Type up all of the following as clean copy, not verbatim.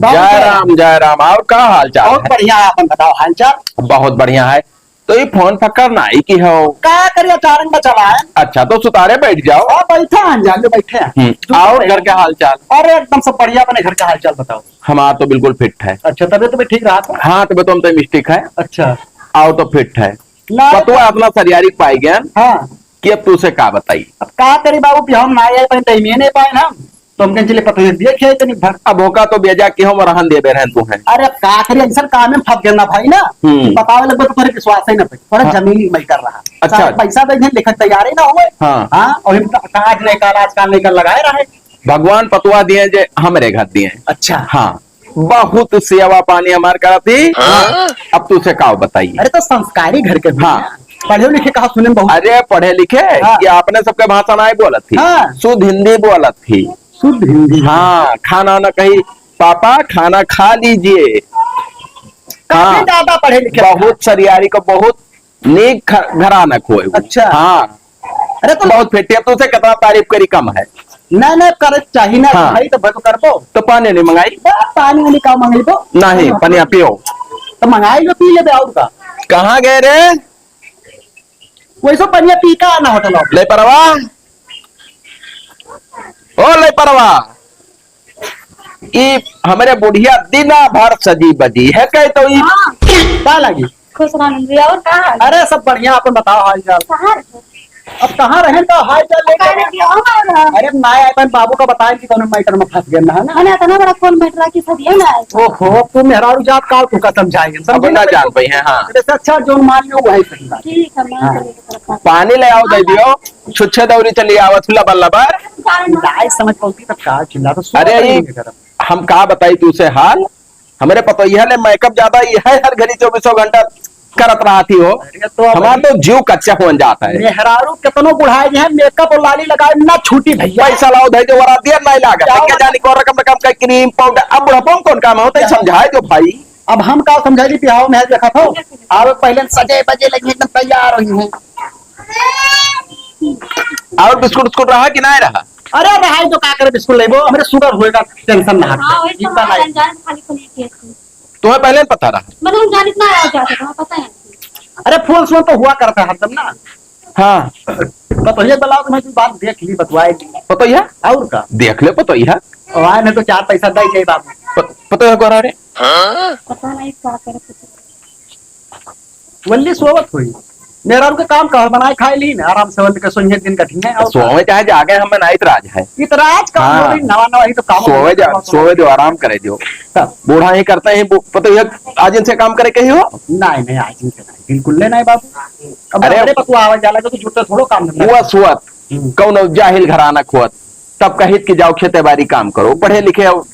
जय राम। और का हाल चाल बहुत है? बढ़िया है, अपन बताओ हाल चाल। बहुत बढ़िया है। तो ये फोन पकड़ ना आई की हो? क्या करिए, चारंग में चला है। अच्छा तो सुतारे बैठ जाओ। बैठे हैं, जाके बैठे हैं। और घर के हाल चाल? अरे एकदम सब बढ़िया, अपने घर का हाल चाल बताओ। हमारा तो बिल्कुल फिट है। अच्छा, तबियत भी ठीक रहा था। हाँ तबीयत तो मिस्टेक है। अच्छा आओ तो फिट है। ना, पतुआ अपना सरियारी पाई गया हाँ। कि अब तू से का बताई। अब क्या करी बाबू कि हम ना आए पाए, टाइम नहीं पाए ना, तो हम चले पता देखे इतनी भर। अब होका तो बेजा की हम रहन दे बे रहन तू है। अरे अब क्या करिए, ऐसा काम में फंस गया ना भाई ना। बतावे लगभग तो तुम्हारे विश्वास ही ना पे, थोड़ा हाँ। जमीन ही मैं कर रहा। अच्छा। सारा पैसा देने लिखत तैयार ही ना हुए। हाँ। हाँ, और आज नहीं कर, आज काल नहीं कर लगाए रहे। भगवान पतुआ दिए जे हमरे घर दिए। अच्छा। हाँ बहुत सेवा पानी हमार करा थी। हाँ। अब तू से का बताइए। अरे तो संस्कारी घर के भी हाँ। हैं। पढ़े लिखे कहा सुने में बहुत। अरे पढ़े लिखे हाँ। कि आपने सबके भाषा नहीं बोलत थी। हाँ। शुद्ध हिंदी बोलत थी। शुद्ध हिंदी। हाँ खाना ना कही पापा खाना खा लीजिए। काफी हाँ ज्यादा पढ़े लिखे। बहुत सरियारी को बहुत नेक घराना खोए वो। अच्छा। हाँ अरे तो बहुत फेटे। अब तुझसे कितना तारीफ करी कम है। नहीं नहीं कर चाहिए ना। हाँ। भाई तो भाई तो कर दो। तो पानी नहीं मंगाई? पानी वाली का मंगाई दो। नहीं पनिया पियो। तो मंगाई लो, पी ले और का। कहाँ गए रे? वैसे पनिया पी का आना होटल में। ले परवा ओ ले परवा। ई हमारे बुढ़िया दिना भर सजी बजी है कह तो ई क्या लगी? खुश रहने और का हाल? अरे सब बढ़िया, अपन बताओ हाल चाल। कहाँ रहे? अब कहाँ रहे तो हाल चाल कहाँ लेके। रहे? और अरे ना आए अपन बाबू का बताए कि कौन मैटर में फंस गया ना, है ना। मैंने इतना बड़ा फोन बैठा कि सब ये ना ओहो, तू मेहरारू जात का तू का समझाएंगे, अब समझे ना ना। जान पाई है। हाँ जैसे अच्छा जो मान लियो वही सही बात। ठीक है। मैं हाँ। चली के तरफ पानी ले आओ दे दियो। छुच्छे दौरी चली आवत लबर लबर। लाए समझ पौती तब का चिल्ला तो अरे ये हम का बताई तू से हाल। हमारे पता यह ले मेकअप ज्यादा यह है हर घड़ी 24 घंटा करत रहा थी हो। तो हमारा तो जीव कच्चा हो जाता है। मेहरारू कितनो बुढ़ाए हैं, मेकअप और लाली लगाए ना छूटी भैया। पैसा लाओ दे जो वरा दिया नहीं लागे जाओ क्या जानी को रकम रकम का क्रीम पाउडर। अब बुढ़ापा में कौन काम होता है समझाए जो भाई। अब हम का समझाई बिहाव में देखा था। अब पहले सजे बजे लगे एकदम तैयार हुई हैं। और बिस्कुट उस्कुट रहा कि नहीं रहा? अरे भाई जो का करे बिस्कुट लेबो, हमरे शुगर होएगा, टेंशन ना हट। हाँ, वही तो हमारा अनजान खाली खुली केस थी। तुम्हें पहले पता रहा? मतलब अनजान इतना आ जाता था, पता है। अरे फोन सोन तो हुआ करता है हरदम ना। हाँ तो ये बताओ तुम्हें बात देख ली, बतवाएगी पता यह और का। देख ले पता यह और आए नहीं तो 4 पैसा दे जाए बाबू। पता है गोरा रे। पता नहीं क्या करे कुछ। वल्ली सोवत हुई मेरा उनके काम कह बनाए खाए ली ना आराम से। वल्ली के सोने दिन कठिन है। और सोवे चाहे जागे हमें नाइट राज है। इतराज काम हाँ। हो रही नवा नवा ही तो काम सोवे जो आराम करे जो तब। बूढ़ा ही करते हैं पता यह आज इनसे काम करे कही हो। नहीं नहीं आज नहीं नहीं बिल्कुल ले नहीं बाबू। अब अरे अरे पतुआ आवाज जाला तो झूठा थोड़ो काम धंधा। हुआ सुअत कौन जाहिल घराना खुअत तब कहित की जाओ खेते बाड़ी काम करो पढ़े लिखे हो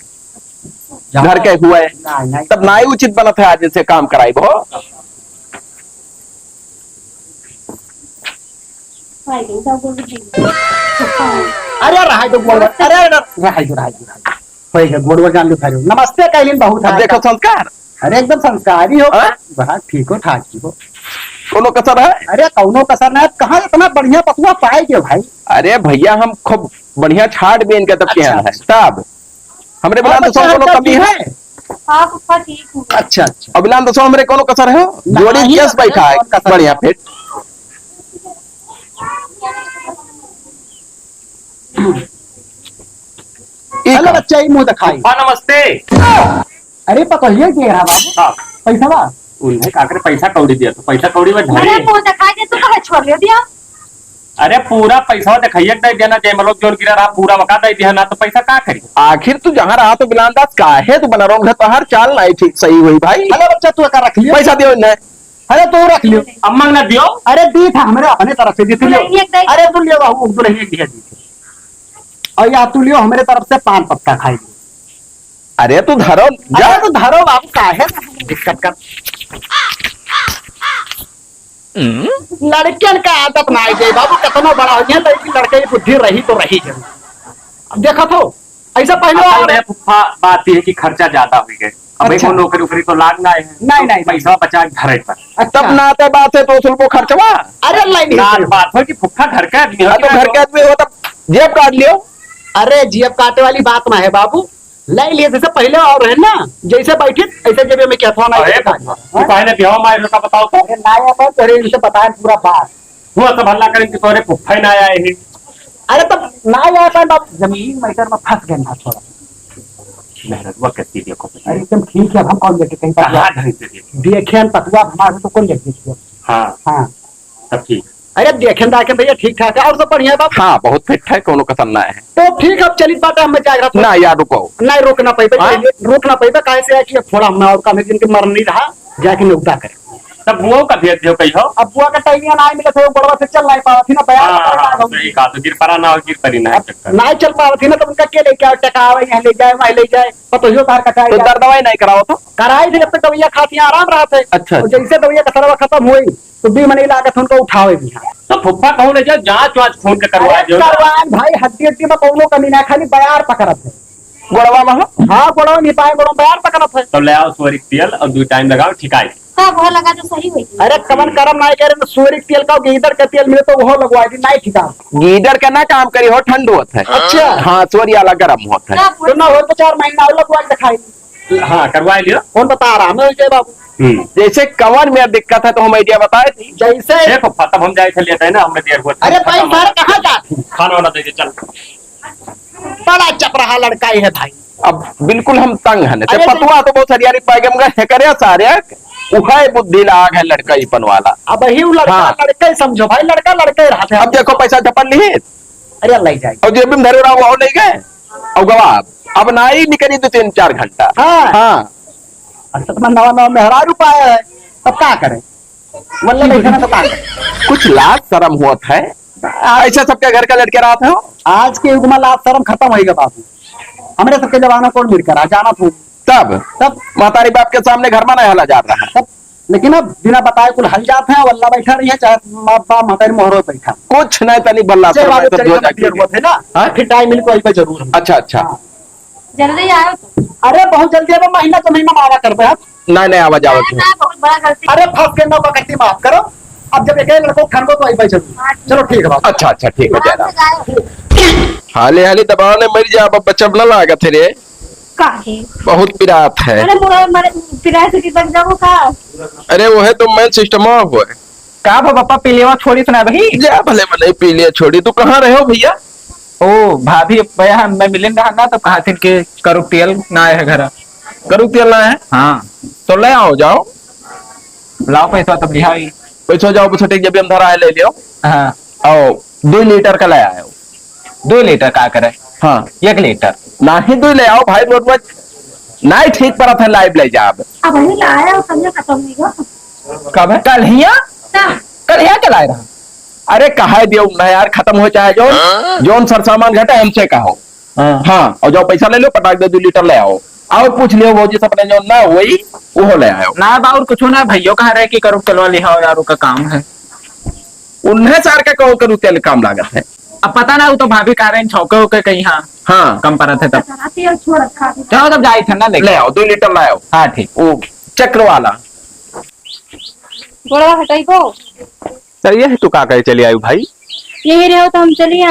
घर के हुए नहीं नहीं तब ना ही उचित बनत है आज इनसे काम कराई बो। भाई सब बोल दी। अरे रहा तो बोल अरे रहा होएगा गोड़ जान लो थारो नमस्ते कहलिन बहुत अब देखो संस्कार। अरे एकदम संस्कारी हो। हाँ? वहाँ ठीक हो ठाक हो। कोनो कसर है? अरे कौनो कसर नहीं। कहाँ इतना बढ़िया पतुआ पाए के भाई? अरे भैया हम खूब बढ़िया छाट बेन के तब अच्छा, केहन है तब हमरे बिलान तो सौ कोनो कमी है। हाँ पप्पा ठीक हूँ। अच्छा अच्छा। अब बिलान तो सौ हमरे कोनो कसर है जोड़ी नहीं, केस बैठा है कौन कसर? बढ़िया फिट। हेलो बच्चा ही मुंह दिखाई। हाँ नमस्ते। अरे पकड़िए के रहा बाबू। हाँ पैसा बा उन्हें काकर पैसा कौड़ी दिया तो पैसा कौड़ी में मैंने धरे। फोन दिखा के तू कहे छोड़ दिया। अरे पूरा पैसा दिखाइए दे देना जय मलोक जोन गिरा रहा पूरा बका दे दिया ना तो पैसा का करी। आखिर तू जहाँ रहा तो बिलान दास काहे तू बना रहा तो हर चाल नहीं ठीक सही हुई भाई। हेलो बच्चा तू का रख लियो। पैसा दियो इन्हें। अरे तू रख लियो। अम्मा ना दियो। अरे दी था हमारे अपने तरफ से दी थी। दुल्हनिया के दई। अरे तू लियो बाबू दुल्हनिया के दिया दी थी। और या तू लियो हमारे तरफ से 5 पत्ता खाई लियो। अरे तू धरो जा। अरे तू धरो बाबू काहे दिक्कत कर। लड़कियन का आदत ना जाए बाबू कितना बड़ा हो गया लेकिन लड़के की बुद्धि रही तो रही जरूर। अब देखा तो ऐसा पहले असल में फुफ्फा बात ये है कि खर्चा ज्यादा हो गए। अब अच्छा। को नौकरी उकरी तो लागना है। नहीं, नहीं, पैसा बचा के धरे पर। अच्छा। तब ना तो बात है तो उसको खर्चवा। अरे लाइन लाल बात हो कि फुफ्फा घर का आदमी हो हाँ, तो घर के आदमी हो तब जेब काट लियो। अरे जेब काटे वाली बात ना है बाबू। ले लिए जैसे पहले और है ना, जैसे बैठे ऐसे जेबे में क्या था ना, अरे तू काहे ने बिहाव मार का बताओ तो ना आया पर तेरे इनसे बताया पूरा बात। वो सब हल्ला करें कि तोरे फुफ्फा ना आया है। अरे तब ना आया पर अब जमीन मैटर में फंस गए ना थोड़ा। मेहनत वो करती देखो अरे एकदम ठीक है, हम कौन लेके कहीं कहाँ पर ढंग से देखो। देखे पतुआ हमारे तो कौन लेके। हाँ हाँ सब ठीक। अरे देखें दाखे भैया ठीक ठाक है और सब बढ़िया है बाप। हाँ बहुत फिट है, कोनो कसम ना है। तो ठीक है, अब चली बात है, हमें जाएगा ना यार रुको। नहीं रोकना पाइबे, हाँ? रोकना पाइबे काहे से है कि थोड़ा हम और काम जिनके मर नहीं रहा जाके न्योता करे। तब वो का भेज दियो कही हो। अब बुआ का टाइम ना मिले थे, बड़वा से चल नहीं पावा थी ना, बयान हाँ सही कहा, तो गिर पड़ा ना हो गिर पड़ी ना है चक्कर। नहीं चल पावा थी ना, तो उनका क्या लेके आओ, टकावे यहाँ ले जाए वहाँ ले जाए, पतोहियो तार कटाए तो दर्द दवाई नहीं कराओ तो। कराई थी, जब तक दवाइयाँ खाती आराम रहा थे। अच्छा। और जैसे दवाइयाँ का सरवा खत्म हुई तो 2 महीने लागत उनको उठावे भी। तो फुफ्फा कहूँ ले जाओ, जांच वाँच खून के करवा अरे दो। करवान भाई, हड्डी हड्डी में कोनो कमी ना, खाली बयार पकड़त है। गोड़वा में हो? हाँ गोड़ो नहीं पाए, गोड़ो बयार पकड़त है। तो ले आओ सोरिक तेल और 2 टाइम लगाओ ठिकाई। हाँ वो लगा तो सही हुई। अरे कवन करम नहीं करे, सूर्य तेल का गीदड़ का तेल मिले तो वो लगवाई थी, नहीं ठिका। गीदड़ का ना काम करी हो, ठंड होता है। अच्छा। हाँ सूर्य वाला गर्म होता है। तो ना हो तो 4 महीना और लगवाई दिखाई। हाँ करवा लियो। कौन बता रहा हमें विजय बाबू। जैसे कवन में दिक्कत है तो हम आइडिया बताए थी। जैसे ए फुफ्फा तब हम जाए थे लेते हैं ना, हमें देर हुआ। अरे भाई सारे कहाँ जाते, खाना वाना दे के चल। बड़ा चप रहा लड़का ही है भाई। अब बिल्कुल हम तंग है अरे पतुआ तो बहुत हरियारी पैगम गए करे सारे उहाय बुद्धि लाग है लड़का ईपन वाला। अब ही वो लड़का हाँ। लड़का ही समझो भाई, लड़का लड़का ही रहते हैं। अब देखो पैसा झपट लिए अरे ले जाए। और जेब में धरे रहा वो नहीं गए और गवाह अब ना ही निकली 2-3-4 घंटा। हाँ। हाँ अच्छा तो नवा नवा मेहरारू पाया है, तब क्या करे, वल्ले नहीं खाना तो क्या करे। कुछ लाज शर्म हुआ है, ऐसा सबके घर का लड़के रहा था। आज के युग में लाभ शर्म खत्म होगा बाबू, हमारे सबके जमाना कौन मिल कर जाना था तब महतारी बाप के सामने घर में नहीं हला जा रहा है। तब लेकिन अब बिना बताए कुल हल जाते हैं, वल्ला बैठा रही है, चाहे माँ बाप महतारी मोहरो बैठा कुछ नहीं तनी बल्ला जय बाबू तो चलिए जरूरत है ना। हाँ? फिर टाइम मिल को जरूर हम। अच्छा अच्छा। हाँ। जल्दी आओ तो। अरे बहुत जल्दी, अब महीना तो महीना मारा करते हैं। नहीं नहीं आवाज आवाज ना बहुत बड़ा गलती। अरे फंस के नौका करती माफ करो, अब जब एक लड़को खनगो तो आई जरूर। चलो ठीक है बाबू। अच्छा अच्छा ठीक है आराम जरा से जाओ। हाले हाले दबाव ने मर जा, अब बच्चा न लागा थे काहे? बहुत पिरात है। अरे मोरा मरे पिराए से बन जाओ का। अरे वो है तो मैं सिस्टम ऑफ है का पापा पीलेवा छोड़ी सुना भाई। जा भले भले पी लिया छोड़ी। तू कहाँ रहे हो भैया? ओ भाभी भैया मैं मिलन रहा ना, तो कहा थे कि करू तेल ना आए है घर। करू तेल ना है हाँ तो ले आओ जाओ। लाओ पैसा तब लिहाई। पैसा जाओ पैसा टेक जब हम धरा है ले लियो। हाँ आओ 2 लीटर का ले आयो। 2 लीटर का करे? हाँ 1 लीटर ना ही 2 ले आओ भाई, रोज रोज नहीं ठीक पर था लाइव ले जा। अब अब वही लाया और समझा खत्म नहीं हुआ। कब है? कल हिया ना कल हिया चलाए रहा। अरे कहा दियो ना यार, खत्म हो चाहे जोन सर सामान घटे हमसे कहो। हाँ और जाओ पैसा ले लो, पटाख दे 2 लीटर ले आओ। और पूछ लियो वो जी सपने जो ना वही वो ले आयो। ना बाउर कुछ ना भैया कहा रहे कि करू चलवा लिहाओ यार, का काम है। उन्हें सार का कहो करू तेल काम लागत है। अब पता ना वो तो भाभी कह रहे हैं छौके उके कहीं हाँ हाँ कम पर थे तब। तेल छोड़ खा। चलो तब जाए थे ना ले लेके। आओ 2 लीटर लाओ। हाँ ठीक। वो चक्र वाला गोड़वा हटाई को। चलिए तू का कहे चली आयु भाई। यही रहो तो हम चलिए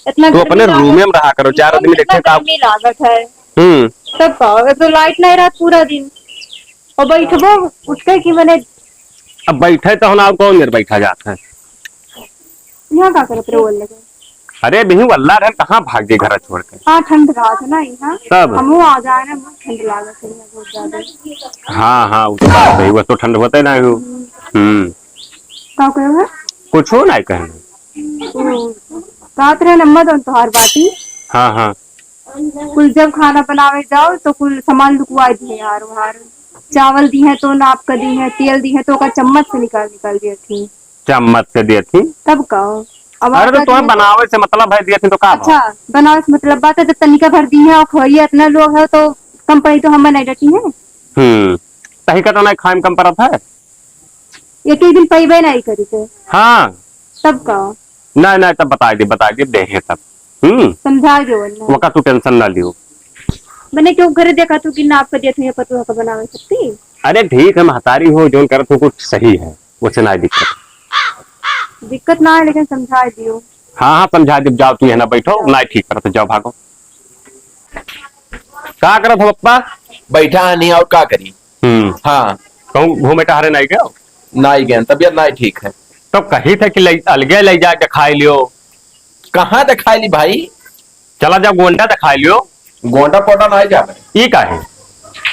इतना। तू अपने रूम में रहा करो, 4 आदमी देखे का। नहीं लागत है हम्म तब का तो लाइट नहीं रहा पूरा दिन और बैठबो उठ के कि मैंने अब बैठे तो हम कौन देर बैठा जाता है। यहाँ का करते रहो बोल लगे। अरे बिहू अल्लाह रहे कहाँ भाग गए घर छोड़ के। हाँ ठंड रहा था ना यहाँ। तब हम आ जाए ना, बहुत ठंड लागत है यहाँ बहुत ज्यादा। हाँ हाँ वो तो बात सही, बस तो ठंड होते ना। का कहे कुछ हो ना कहना। रात रहे नम्मा तो तोहार बाटी हाँ हाँ कुल जब खाना बनावे जाओ तो कुल सामान लुकवा दिए यार वहां। चावल दी है तो नाप कर दी है, तेल दी है तो का चम्मच से निकाल निकाल दिए थी। चम्मच से दी थी। तब कहो अब अरे तो तुम्हें बनावे से मतलब है दिए थी तो का अच्छा बनावे से मतलब बात है, जब तनिका भर दी है और खोइए इतना लोग है तो कंपनी तो हमें नहीं डटी है। सही का तो नहीं खाए कम परत है। एक ही दिन पैबे नहीं करी थे। हाँ तब कहो नहीं नहीं तब बता दी देखे तब। समझा दो वरना वो का तू टेंशन ना लियो। मैंने क्यों घर देखा तू कि नाप कर दिया था, ये पतुआ का बनावे सकती। अरे ठीक है महतारी हो जो कर तो कुछ सही है, उससे ना दिक्कत ना है लेकिन समझा दियो। हाँ हाँ समझा जब जाओ तू है ना बैठो ना ठीक कर तो जाओ भागो। का करत हो पप्पा? बैठा है नहीं और का करी। हाँ कहूँ घूमे टहरे नहीं गयो? नहीं गए, तबियत नहीं ठीक है। तो कही थे कि अलगे ले जा के खाई लियो। कहाँ दिखाई ली भाई? चला जा गोंडा तो खाई लियो। गोंडा पोटा नहीं जा रहे। ये का है?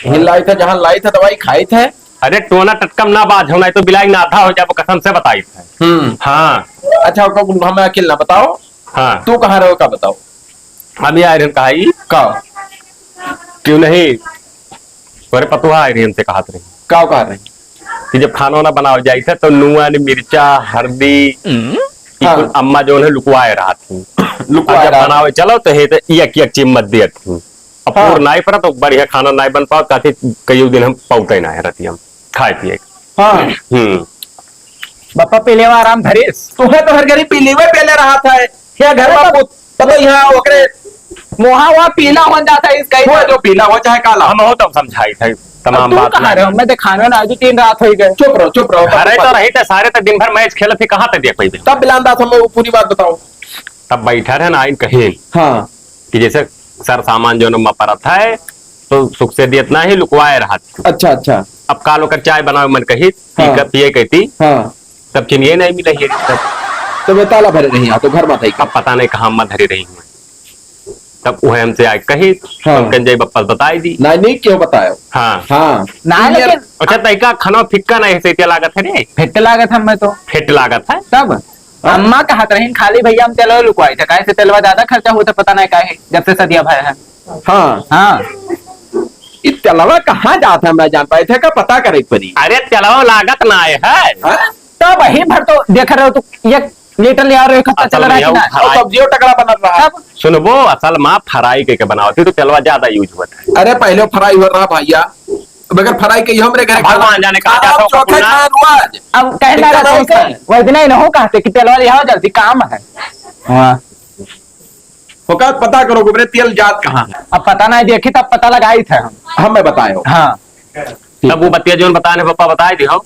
हिल लाई था, जहाँ लाई था दवाई खाई थे। अरे टोना टटकम ना बाज हो, नहीं तो बिलाई ना आधा हो जाए, कसम से बताई थे। हाँ अच्छा हमें अकेले ना बताओ। हाँ तू कहाँ रहो का बताओ। अभी आए कहा का क्यों नहीं तोरे पतुहा आए रही हमसे कहत रही का कह रहे कि जब खाना वाना बनाओ जाई थे तो नून मिर्चा हल्दी हाँ। अम्मा जो है लुकवाए रहा थी। लुकवाए जब रहा बनावे चलो तो हे एक चिम्मत दिए थी। अब हाँ। पूर नहीं पड़ा तो बढ़िया खाना नहीं बन पाओ, कहते कई दिन हम पौते ना रहती हम खाए पिए। हाँ बापा पहले आराम धरीस। तुम्हें तो हर घड़ी पीली हुए पहले रहा था क्या घर में तब यहाँ ओकरे मोहा वहाँ पीला हो जाता है इसका। वो जो पीला हो चाहे काला हम हो तो समझाई थे तमाम तुम बात। कहाँ रहे हो? मैं तो खाने ना आज 3 रात हो गए। चुप रहो अरे तो रही थे सारे तो दिन भर मैच खेले थे, कहाँ तक देख पाई। तब बिलांदा था, वो पूरी बात बताओ। तब बैठा रहे ना इन कहीं हाँ कि जैसे सर सामान जो न परत है तो सुख से दियत ना ही लुकवाए रहा। अच्छा अच्छा। अब कालो कर चाय बनाओ मन कही हाँ। पिए कहती हाँ तब चिनिए नहीं मिले ही तब तो मैं ताला भरे नहीं तो घर में था। अब पता नहीं कहाँ मत धरी रही हूँ। तब वह हमसे आए कही हाँ। तो गंजय बप्पा बताई दी। नहीं क्यों बतायो। हाँ हाँ ना लेकिन अच्छा तैका खाना फिक्का नहीं है क्या लागत है रे? फिट लागत हम मैं तो फिट लागत है तब अम्मा कहत रही खाली भैया हम तेलवा लुकवाई थे, काहे से तेलवा ज्यादा खर्चा होता पता नहीं काहे जब से सदिया भय है। हाँ हाँ इसके अलावा कहाँ जाता है मैं जान पाए थे का पता करे परी। अरे चलाओ लागत ना है तो वही भर तो देख रहे हो तो 1 लीटर ले आ रहे हो चल रहा है कि ना? और सब्जियों टकरा बना रहा है। तब सुनबो असल माँ फ्राई के बनावती तो तेलवा ज्यादा यूज होता है। अरे पहले फ्राई हो रहा भैया, बगैर फ्राई के हमरे घर भगवान जाने कहाँ जाता हो चौथे कपूना। खान हुआ आज। अब कहना इतना रहा होता है। वह दिन ही न हो कहते कि तेलवा ले आओ जल्दी काम है। हाँ होगा पता करो गोबरे तेल जात कहाँ है। अब पता नहीं देखी तब पता लगाई थे हम। हमें बतायो। हाँ तब वो बतिया जो बताने पापा बताए दी हो।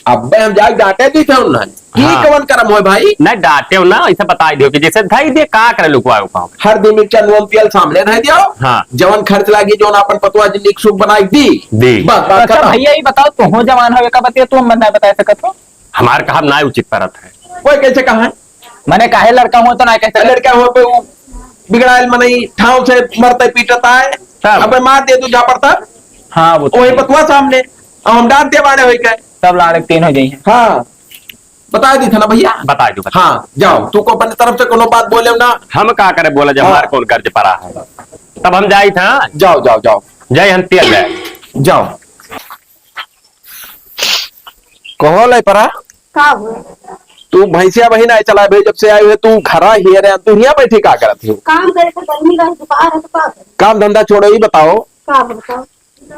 अब हम जाके डांटे दी थे उन्होंने की हाँ। कवन करम हो भाई। नहीं डांटे हो ना ऐसा बताई दियो कि जैसे धाई दे का करे लुकवाओ पाओ। हर दिन मिर्चा नून तेल सामने रह दियो। हाँ। जवन खर्च लागी जो अपन पतवा जिंदगी सुख बनाई दी दी। बस बात अच्छा खत्म। भैया ये बताओ तू हो जवान हो का बतिया तू हम नहीं बता सकत हो। हमारे कहा ना उचित परत है। कोई कैसे कहा मैंने काहे लड़का हो तो नहीं कह सकत। लड़का हो पे बिगड़ायल मनई ठाव से मरते पीटता है। तब। अब मार दे तू जा पड़ता हाँ वो तो वही पतवा सामने अब हम डांट दे बाड़े हो गए। सब लाड़े 3 हो जाइए। हाँ बता दी था ना भैया। बता दो बता। हाँ जाओ तू को अपनी तरफ से कोनो बात बोले ना। हम का करे बोला जब हाँ। हमारे कौन कर्ज पड़ा है तब हम जाई था। जाओ जाओ जाओ जय हम तेल ले जाओ कहो ले परा का हुआ? तू भैंसिया बही ना चला भाई जब से आई हुए तू घरा ही रहे तू यहाँ बैठी का करत हो। काम करे तो गर्मी का दोपहर है तो का करे? काम धंधा छोड़ो ही बताओ का बताओ?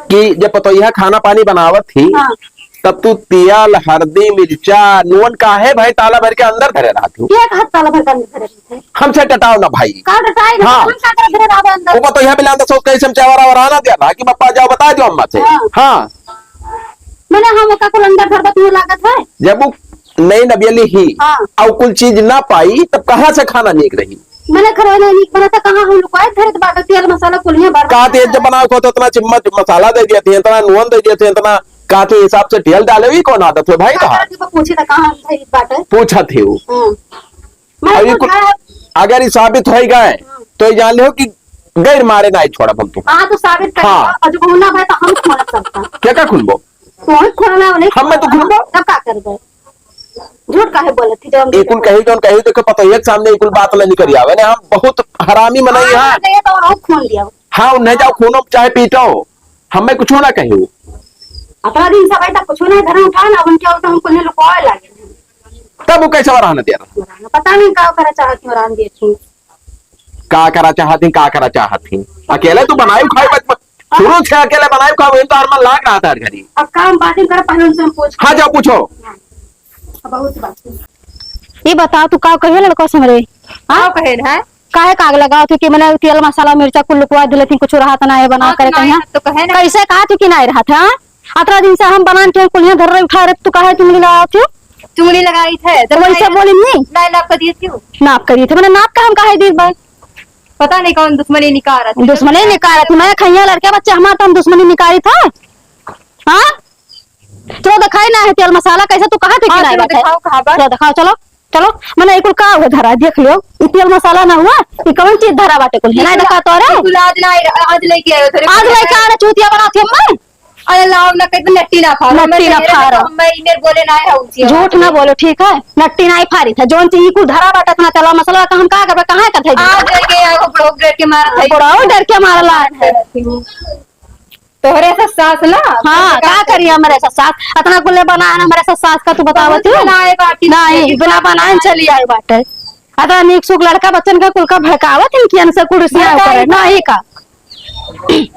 कि जब पतोहिया खाना पानी बनावत थी हाँ तब तू तेल हल्दी मिर्चा नून काहे भाई ताला भर के अंदर धरे रहा तू। एक हाथ ताला भर कर धरे थे। हमसे टटाओ ना भाई। का डटाई ना हाँ। हम का कर धरे रहा अंदर। वो पतोहिया बिलान तो सोच कैसे हम चावरा वराना दिया था कि पप्पा जाओ बता दो अम्मा से। हाँ। हाँ मैंने हम का कुल अंदर धर बत लागत है। जब वो नई नबियली ही हाँ। और कुल चीज ना पाई तब कहाँ से खाना नीक रही। मैंने खरवाना नहीं बना था कहां हम लुकाए धरे तो बाटा तेल मसाला कुल यहाँ बार कहा तेज जब बनाओ तो इतना चम्मच मसाला दे दिए थे इतना नून दे दिए थे इतना कहा तो हिसाब से तेल डाले हुई कौन आदत है भाई कहा पूछे था कहां धरी बाटा। पूछा थे वो। मैं अभी तो अगर ये साबित हो गए तो ये जान लो कि गैर मारे ना छोड़ा हम तुम। हां तो साबित कर हाँ। और जो होना भाई तो हम खोल सकता क्या क्या खुलबो तो हम खोलना वाले हम में तो खुलबो तब का कर गए झूठ काहे बोले थी जब इकुल कही देखो पता एक सामने इकुल बात नहीं करी आवे ना हम बहुत हरामी मनाई है। गए तो और खोल दिया हाँ नहीं जाओ खूनो चाहे पीटो हमें कुछ ना कही। अपना दिन सब ऐसा कुछ नहीं घर में उठा ना अपन क्या होता हमको नहीं लुकाए लागे तब वो कैसे रहने दे रहा पता नहीं क्या करा चाहती और आन देती का करा चाहती अकेले तो बनाई खाई बचपन शुरू से अकेले बनाई खाओ तो हर मन लाग रहा था हर घड़ी। अब काम बातें कर पहले उनसे हम पूछ हाँ जाओ पूछो। बहुत बात ये बता तू का कहे लड़का समरे हां कहे है काहे काग लगाओ थी कि मैंने तेल मसाला मिर्चा कुल लुकवा दिले थी कुछ रहा था ना है बना करे कहीं तो कहे ना कैसे कहा तू कि नहीं रहा था अतरा दिन से हम बना के कुल धर रहे उठा रहे तू कहे चुंगली लगाओ तू चुंगली लगाई थे तो वैसे बोली नहीं नाप कर दिए क्यों नाप करिए थे मैंने नाप का हम कहे दी भाई पता नहीं कौन दुश्मनी निकाल रहा था। दुश्मनी निकाल रहा थी मैं खैया लड़के बच्चे हमारा तो हम दुश्मनी निकाली था। हाँ चलो दिखाई ना है तेल मसाला कैसे तू कहाँ थे चलो दिखाओ चलो चलो मैंने एक का हुआ धरा देख लियो ये तेल मसाला ना हुआ ये कौन चीज धरा बाटे कुल नहीं दिखा तो अरे आज लेके आए आ रहे चूतिया बनाती हम अरे लाओ ना कहीं नट्टी ना खा मैं इन्हें बोले ना है झूठ ना बोलो ठीक है नट्टी ना ही फारी था जोन चीज कुल धरा बाटा था तेल मसाला का हम कहाँ कहाँ का था डर के मारा तोहरे सास ना हाँ क्या करिए हमारे सास इतना कुल्ले बनाया हमारे सास का तू बतावत नहीं बिना बनाए चली आई बाटे अतः नीक सुख लड़का बच्चन का कुल का भड़कावत इनकी से कुर्सियां करे नहीं का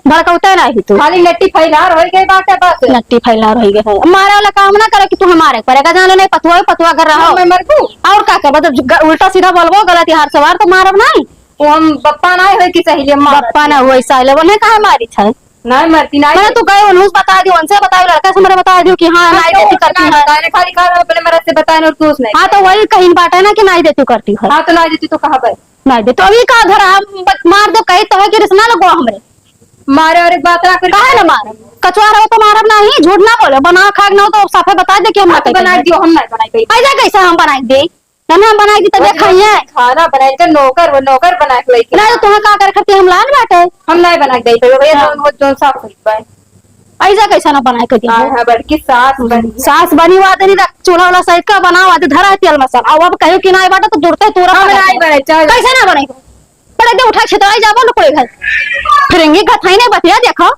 भड़कावता नहीं तू खाली नट्टी फैलार हो गई बात है बस नट्टी फैलार हो गई हमारे वाला काम ना करे कि तू हमारे पड़ेगा जाने नहीं पतवा कर रहा हो मैं मर को और क्या कर मतलब उल्टा सीधा बोलबो गलत हार सवार तो मारब नहीं वो हम बप्पा ना है कि सही बप्पा ना हुआ सही वो नहीं कहा मारी था नहीं मरती नहीं मैंने तो गए उन्होंने बता दियो उनसे बताओ लड़का से मेरे बता दियो कि हाँ नहीं देती करती है मैंने खाली कहा अपने मरद से बताया और तू उसने हाँ तो वही कहीं बाटा ना कि नहीं देती करती है हाँ तो नहीं देती तो कहा भाई नहीं दे तो अभी कहा धरा मार दो कहीं तो है कि रिश्ता लगो हमरे मारे और एक बात ना कर काहे ना मारे कचवारा हो तो मारब नहीं झूठ ना बोले बना खा ना तो साफे बता दे कि हम बना दियो हम नहीं बनाई ऐसा कैसे हम बनाई दे हम बनाई दी तब खाइए खाना बनाए तो नौकर बना के लेके नहीं तो तुम्हें का कर करते हम लान बैठे हम नहीं बना के दे भैया जो साफ कर पाए ऐसा कैसा ना बनाए के दिया हां बड़की सास बनी हुआ तेरी चूल्हा वाला साइड का बनावा दे धरा तेल मसाला अब कहियो कि नहीं बाटा तो जुड़ते तोरा नहीं बने कैसे ना बने पड़े दे उठा छतराई जाबो न पड़े घर फिरेंगे गथाई ने बतिया देखो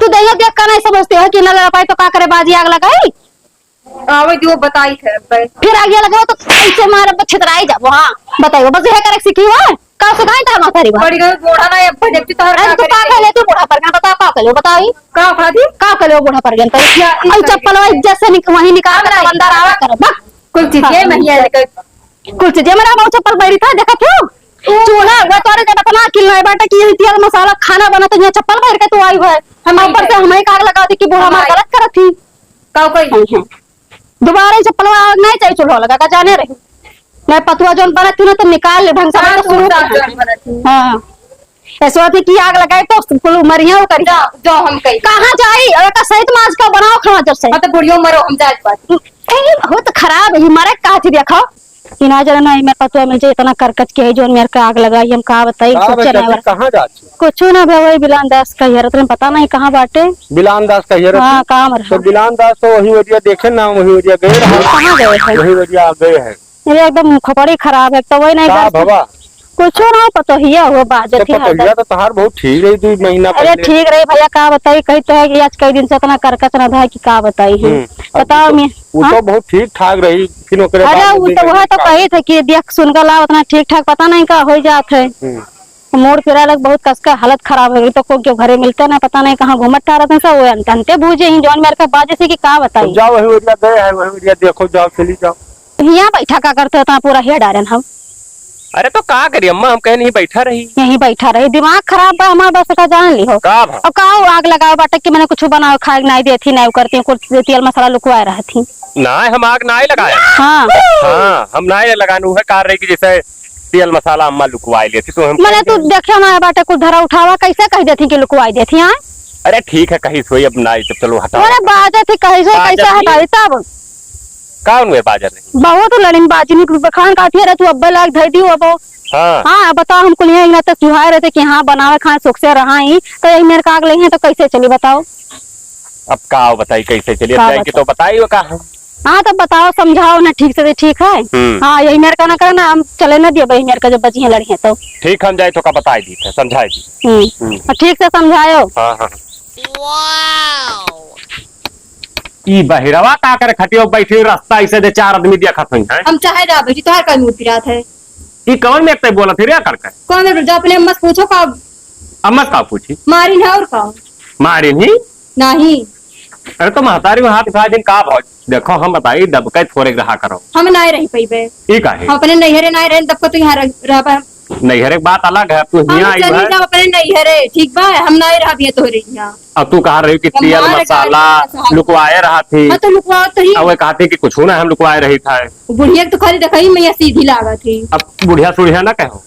तू दैया देख का नहीं समझते हो कि न लड़ा पाए तो का करे बाजी आग लगाई आवे जो बताई थे फिर आगे लगाओ तो ऐसे मारे छतराई जाबो हां बताइयो बस है करे सीखी हुआ का सिखाई था माथारी बड़ी बूढ़ा ना प्रोजेक्ट तो तू का कर ले तू बूढ़ा पर गया बता का कर लो बताई का खादी का कर लो बूढ़ा पर गया तो आई चप्पल इज्जत से वही निकाल कर अंदर आवा कर बस कुल चीज ये नहीं है कुल चीज मेरा बहुत चप्पल बैठी था देखा तू चूल्हा वो तोरे जब इतना किल्ला बाटा कि तेल मसाला खाना बना तो ये चप्पल पहन के तू आई है हम ऊपर से हमें काग लगा दी कि बूढ़ा मार गलत करत थी का कोई दोबारा चप्पल नहीं चाहिए चूल्हा लगा का जाने रही मैं पतुआ जोन बना थी ना तो निकाल ले ढंग से तो शुरू हां ऐसा थी कि आग लगाई तो कुल मरिया कर जो हम कहीं कहां जाई अरे का सहित मास का बनाओ खावा जब से तो बुढ़ियो मरो हम जात बात ए बहुत खराब है मरे का थी देखो कि ना जरा नहीं मेरे पतुआ मिल जाए इतना करकच के है जोन मेरे का आग लगाई हम का बताई कुछ नहीं कहां जात कुछ ना भाई बिलान दास का हेरत में पता नहीं कहां बाटे बिलान दास का हेरत हां काम रहा तो बिलान दास तो वही वजह देखे ना वही वजह गए कहां गए वही वजह आ गए हैं ये एकदम खोपड़ी खराब है तो वही नहीं बाबा कुछ ना पता हिया हो बाजत ही पता तो तहार बहुत ठीक रही 2 महीना अरे ठीक रही भैया का बताई कही तो है कि आज कई दिन से इतना करकच ना था कि का बताई है बताओ मैं वो तो बहुत ठीक ठाक रही फिर ओकरे अरे वो तो कही थे कि देख सुन कर ला उतना ठीक ठाक पता नहीं का हो जात है मोड़ फिरा लग बहुत कसका हालत खराब हो गई तो को घरे मिलते ना पता नहीं कहाँ घूमत रहा था वो अंते बूझे ही जौन मेरे का बाजे से कि का बताई जाओ वही वजह गए है वही वजह देखो जाओ चली जाओ यहाँ बैठा का करते होता पूरा हेड डारन हम अरे तो का करी अम्मा हम कहीं नहीं बैठा रही यहीं बैठा रही दिमाग खराब बा हमारा बस का जान ली हो और का आग लगाओ बाटा कि मैंने कुछ बनाओ खाए नहीं देती नहीं करती हूँ कुछ तेल मसाला लुकवा रही थी ना हम आग ना लगाया हाँ हाँ हम ना लगाने है कार रही की जैसे तेल मसाला अम्मा लुकवा लेती तो हम मैंने तू देखो ना बाटा कुछ धरा उठावा कैसे कह देती कि लुकवाई देती हाँ अरे ठीक है कहीं सोई अब ना चलो हटा अरे बाजा थी कैसे कैसे हटाई तब कौन हुए बाजार नहीं बहुत लड़िन बाजी नहीं खान काटी रहे तू अब्बे लाग धर दी अब हाँ बताओ हमको यहाँ तक चुहाए रहते कि हाँ बनावे खाए सुख से रहा ही तो यही मेरे काग ले तो कैसे चली बताओ अब का बताई कैसे चलिए जाएगी तो बताइए का हाँ तो बताओ समझाओ ना ठीक से ठीक है हाँ यही मेरे का ना करे ना हम चले ना दिए भाई मेरे का जब बची है लड़ी है तो ठीक हम जाए तो का बताई दी समझाए दी ठीक से समझायो हाँ हाँ ई बहिरवा का करे खटियो बैठी रास्ता ऐसे दे 4 आदमी देखत हई हैं हम चाहे जा बेटी तोहर का मूर्ति रात है ई कौन में एकते बोलत रे करके कौन है जो अपने अम्मा से पूछो का अम्मा का पूछी मारिन है और का मारिन ही नहीं अरे तो महतारी में हाथ उठा दिन का भाव देखो हम बताई दबके थोड़े रहा करो हम नहीं रही पईबे ई काहे हम अपने नैहरे नहीं रहे दबको तो यहाँ रह पा नैहरे की बात अलग है तू यहाँ आई है अपने नैहरे ठीक बा हम नहीं रहा भी तो रही यहाँ अब तू कहा रही कि तेल मसाला लुकवाए रहा थी तो लुकवा तो ही अब वो कहते कि कुछ ना हम लुकवाए रही था बुढ़िया तो खाली देखा ही मैं सीधी लागा थी अब बुढ़िया सुढ़िया ना कहो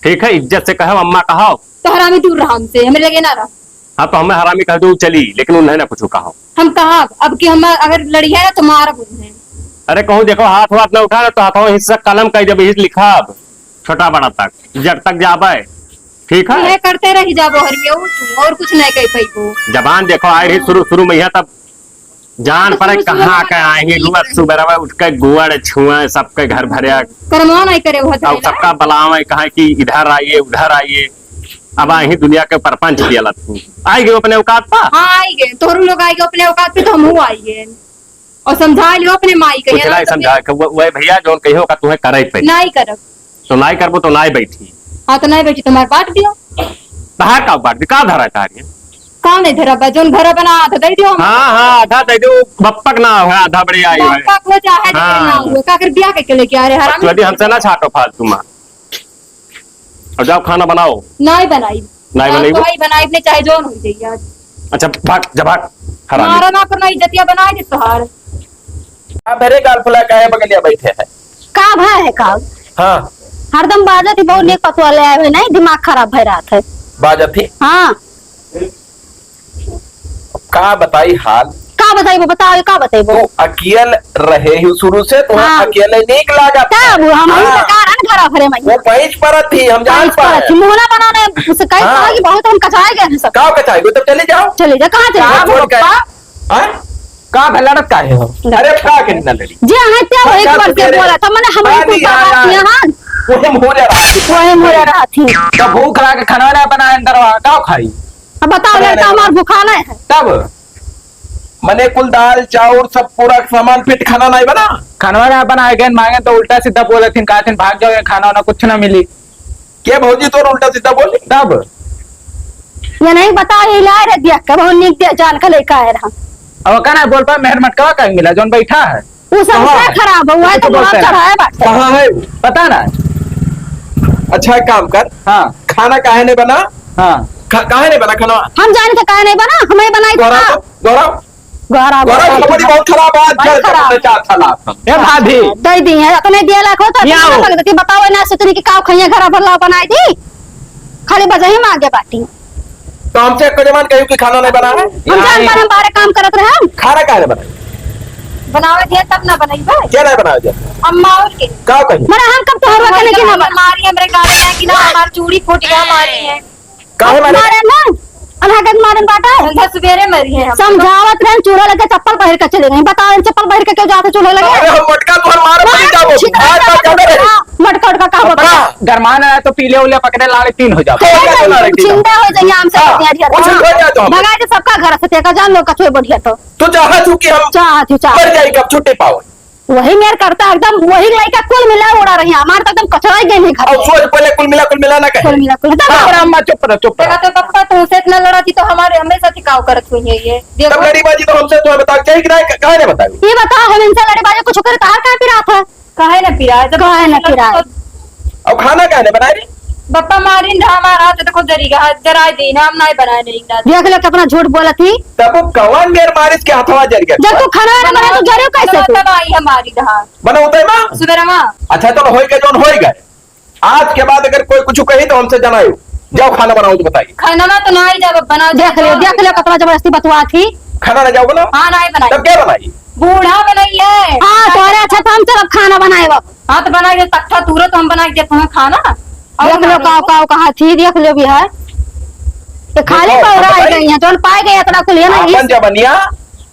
ठीक है, इज्जत से कहो, अम्मा कहो। तो हरामी दूर रहा हमसे, हमें लगे ना रहा। हाँ तो हमें हरामी कह दो चली, लेकिन उन्हें ना कुछ कहो। हम कहा अब कि हम अगर लड़ी है ना तो मारा उन्हें। अरे कहूँ देखो हाथ वाथ न उठा तो हाथों हिस्सा कलम कह जब लिखा छोटा बड़ा तक जब तक जाबे, ठीक है। ये करते रही जाबो हर में और कुछ नहीं कह पाई। जबान देखो आए रही शुरू में यहाँ तब जान पड़े कहाँ के आएंगे, सुबह उठ के गुड़ छुए सबके घर भरे करमवा नहीं करे वो और सबका बलावे कहा कि इधर आइए उधर आइए। अब आई दुनिया के परपंच दिया आएंगे अपने औकात पर। हाँ आएंगे, तोरू लोग आएंगे अपने औकात पे तो हम आएंगे और समझा लो अपने माई के समझा वह भैया जो कहियो का तुम्हें करे पे नहीं करब तो नहीं करबो तो नहीं बैठी। हाँ तो नहीं बैठी तुम्हारे बांट दियो। कहा का बांट का धरा कार्य कौन है धरा बा जोन घर बना आधा दे दियो। हाँ आधा दे दो, बप्पक ना हो आधा बड़ी आई है। बप्पक हो चाहे ना हो का कर ब्याह के लेके आ रहे हरामी। यदि हमसे ना छाटो फालतू में और जाओ खाना बनाओ। नहीं बनाई नहीं बनाई ने चाहे जोन हो जाइए आज। अच्छा भाग जा भाग हरामी। मारा ना पर नहीं जतिया बनाए दे तोहार। मेरे गाल फुला काहे बगलिया बैठे है का भाई है का। हाँ हरदम बाजत बहुत नेक पतवा ले आए नहीं, दिमाग खराब भई रहा था। बाजत थी हाँ का बताई हाल का बताइबो बताओ का बताइबो। तो अकेल रहे ही शुरू से तो हाँ। अकेले नीक लागा तब हम हाँ। सरकार अन घरा भरे में वो पैंच पर थी हम जान पाए मुहला बनाने उसे कई हाँ। कहा कि बहुत हम कचाए गए हैं सब। का कचाई तो चले जाओ चले जा कहां कहाँ चले छोड़ के? हाँ? का लड़त का है हो अरे का के ना लड़ी जे है ते वही अच्छा, कर तो के तेरे- बोला था मैंने हमारे आदि को आया है। यहां वो मोरे रहा वही मोरे रहा थी। तो भूख लगा के खाना ना बनाए अंदर का खाई अब बताओ नहीं, लड़का नहीं, हमार भूखा नहीं है। तब मने कुल दाल चाउर सब पूरा सामान फिट खाना नहीं बना। खाना ना बनाए गए मांगे तो उल्टा सीधा बोले थे कहा भाग जाओ खाना वाना कुछ ना मिली। के भौजी तो उल्टा सीधा बोली तब ये नहीं बता ये ला रे दिया कब हम निक दे जान के लेके आए रहा। अब कहना बोल पा मेहर मटका कहीं मिला जोन बैठा है वो सब कहाँ है? खराब हुआ है तो बोलते बहुत हैं। चढ़ाया बात। कहाँ है पता ना। अच्छा एक काम कर हाँ खाना काहे ने बना हाँ काहे ने बना खाना हम जाने के कहा नहीं बना हमें बनाई था। गौरव गौरव खबरी बहुत खराब बात बहुत खराब। है चार साल ए भाभी दे दी है अपने दिया लाख होता क्या हो? कि बताओ ना सोचनी कि काव खैया घर भरला बनाई दी खाली बजाई में आगे बाटी। तो हमसे एक जमान कहियो कि खाना नहीं बना है हम जान पर हम बारे काम करत रहे हम खाना काहे ने बना बनावे थे तब ना बनाई भाई क्या नहीं बनाया अम्मा और के का कहीं मरे हम कब तोहर के लेकिन हमारी हमरे गाले में कि ना हमार चूड़ी फूट गया हमारी है काहे मारे मारे ना अनहगत मारन बाटा धंधा सवेरे मरी है समझावत रहे चूड़ा लगे चप्पल पहिर के चले गए बताओ चप्पल पहिर के क्यों जाते चूल्हे लगे। अरे हम मटका तोहर मार पड़ी जाओ आज तक कर रहे मटका उटका का बता गरमान है तो पीले उले पकड़े लाड़े 3 हो जाते चिंता हो जाए हमसे कुछ हो जाए तो भगा के सबका घर से तेका जान लो कछुए बढ़िया तो तू चाहा तू कि हम चाहती मर चाह जाए कब छुट्टी पाओ वही मेरे करता एकदम वही लड़का कुल मिला उड़ा रही हमारे तो एकदम कचरा ही गए घर अब सोच पहले कुल मिला ना कहे कुल मिला कुल अम्मा चुप रहो तो पप्पा तुमसे इतना लड़ा थी तो हमारे हमेशा टिकाव करत हुई है ये तब देखो गरीबाजी तो हमसे तुम्हें बता चाहिए कि नहीं काहे ने बताई ये बता हम इनसे लड़े बाजे कुछ करे तार कहाँ पिरा था काहे ना पिरा काहे ना पिरा अब खाना काहे ने बनाई रे बप्पा मारी हमारा तो देखो जरा दी ना हम नहीं बनाए नहीं देख लो अपना झूठ बोला थी तब कवन मेर मारिस के हथवा जर गया जब तू खाना ना बना तो जरियो कैसे तू आई हमारी रहा बना उतरे मां सुबह मां अच्छा चलो होई के जोन होई गए आज के बाद अगर कोई कुछ कही तो हमसे जनायो जाओ खाना बनाओ तो बताइए खाना ना तो ना ही जब बना देख लो कतरा जबरदस्ती बतवा थी खाना ना जाओ बनाओ हाँ नहीं बनाई तब क्या बनाई बूढ़ा बनाई है हाँ तोरे अच्छा तो हम चल खाना बनाए हाँ तो बनाई दे तख्ता तुरंत हम बनाई दे तुम्हें खाना देख लो काव कहा थी देख लो भी है ये खाली पौरा आई गई है जोन पाए गए इतना कुल है ना अपन जबनिया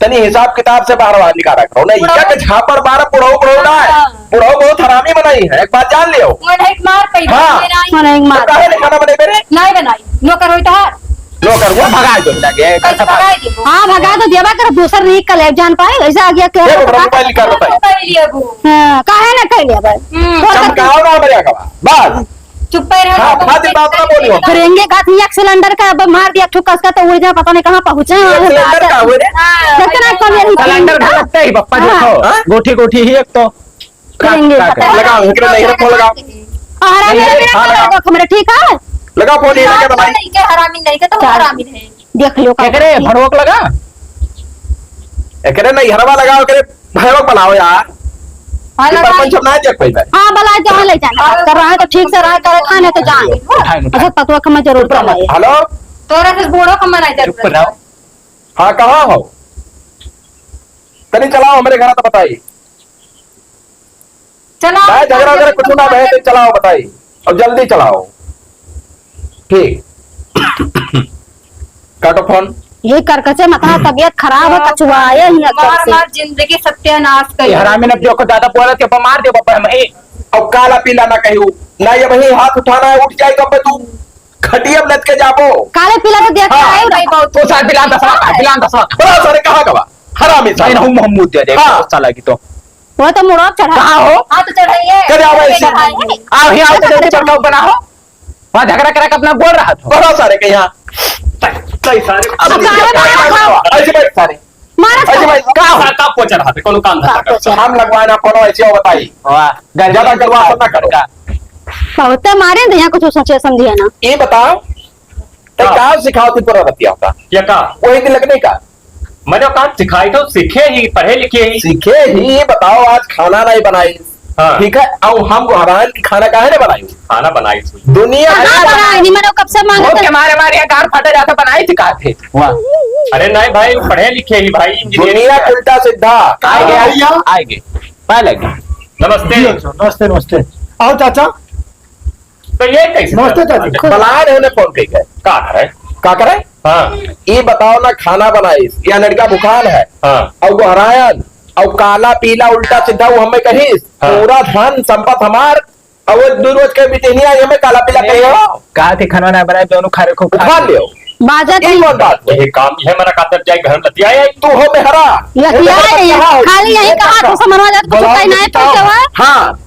तनी हिसाब किताब से बाहर निकाला करो ना इया के झापर बारह पुढ़ो ना है पुढ़ो बहुत हरामी बनाई है एक बात जान लियो मैंने एक मार पई हाँ। मैंने एक मार काहे ने खाना बने मेरे नहीं बनाई नौकर होई तो लो कर वो भगा दो लगे कैसे भगाई दे हाँ भगा तो देवा कर दूसर नहीं कलेब जान पाए ऐसा आ गया क्या देखो मोबाइल निकाल बताइए हां काहे ना कह लिया भाई चमकाओ ना मरिया का बस चुप रह हाँ खातिर बात ना बोलियो करेंगे का एक सिलेंडर का अब मार दिया ठुकस का तो उड़ जा पता नहीं कहां पहुंचे सिलेंडर का हुए रे कितना कम है सिलेंडर लगते ही पप्पा हाँ। देखो गोठी गोठी ही एक तो करेंगे लगाओ इकरे नहीं रखो लगाओ हरामी हाँ, मेरा कमरे ठीक है लगाओ फोन ये लगा बनाई नहीं के हरामी नहीं के तो हरामी है देख लो का एकरे भड़वक लगा एकरे नहीं हरवा लगाओ एकरे भयवक बनाओ यार पंच ना देख पैसा हाँ बला जहाँ ले जाना कर रहा है तो ठीक से रहा करे खाने तो जान अच्छा तत्व का मैं जरूर बनाए हेलो तोरा से बूढ़ो का मना चुप रहो। हाँ कहाँ हो तनी चलाओ हमारे घर तो बताइए चलो झगड़ा वगैरह कुछ ना बहे तो चलाओ बताइए और जल्दी चलाओ ठीक काटो फोन ये करकचे मथा तबियत खराब है कछुआ आया ही अंदर से जिंदगी सत्यानाश ये कर हरामी ने जो को ज्यादा बोला के मार दे बाबा हम और काला पीला ना कहू ना ये वही हाथ उठाना है उठ जाएगा पे तू खटिया में लद के जाबो काले पीला तो देख हाँ, आए भाई बहुत तो साल बिलान दसवा बड़ा सारे कहाँ गवा हरामी साइन साहब हम महमूद दे दे हाँ। साला की तो वो तो मुड़ो चढ़ा कहाँ हो हाथ चढ़ाइए करे आओ ऐसे आओ ही आओ तो जल्दी चढ़ाओ बना हो वहां झगड़ा करा के अपना बोल रहा था बड़ा सारे के यहाँ कई सारे ऐसे बैठ सारे मारा ऐसे बैठ का पोचा रहा कौन काम था हम लगवाना कोनो ऐसे हो बताई वाह ज्यादा करवा ना करो बहुत मारे तो यहाँ कुछ सोचे समझिए ना ये बताओ तो हाँ। क्या सिखाओ थी पूरा रतिया होता ये का वही दिन लगने का मैंने कहा सिखाई तो सीखे ही पढ़े लिखे ही सीखे ही बताओ आज खाना नहीं बनाई हाँ। ठीक है और हम हरान की खाना काहे ने बनाई खाना बनाई थी दुनिया कहाँ बनाए नहीं मैंने कब से मांगा भूख था के मारे मारे गार फटा जाता बनाई थी कहा थे वाह अरे नहीं भाई पढ़े लिखे ही भाई दुनिया इंजीनियरिंग उल्टा सीधा आएंगे आएंगे पालेंगे नमस्ते नमस्ते नमस्ते आओ चाचा तो ये कैसे नमस्ते चाची। बलान है फोन कही गए का करे का करे हाँ ये बताओ ना खाना बनाई या लड़का बुखार है हाँ और वो हरायन और काला पीला उल्टा सीधा वो हमें कही हाँ। पूरा धन संपत्ति हमार और वो दो रोज के बितनी आई हमें काला पीला कही हो कहा थी खाना ना बनाए दोनों खा रखो खा लियो बाजा ये कौन बात है? यही काम है मेरा कातर जाए घर लतिया है तू हो में हरा लतिया खाली यही कहा तो समझवा जात कुछ कहीं नहीं पैसे हुआ हाँ